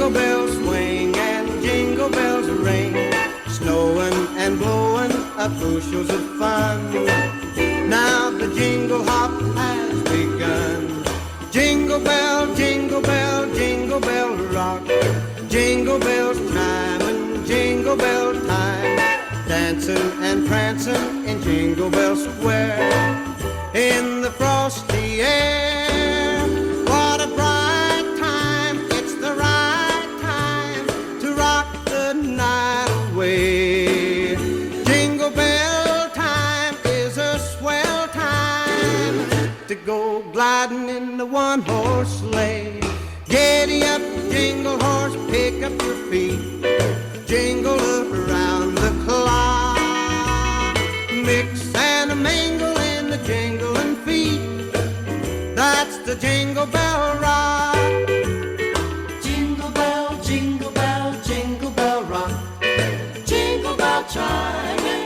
Jingle bells swing and jingle bells ring, snowing and blowing up bushels of fun. Now the jingle hop has begun. Jingle bell, jingle bell, jingle bell rock, jingle bells chiming, jingle bell time, dancing and prancing in Jingle Bell Square. In the frosty air, what a bright time, it's the right time to rock the night away. Jingle bell time is a swell time to go gliding in the one-horse sleigh. Giddy up, jingle horse, pick up your feet, jingle around the clock, mix and a mingle in the jingling feet. That's the Jingle Bell Rock. Jingle bell, jingle bell, jingle bell rock, jingle bell chiming.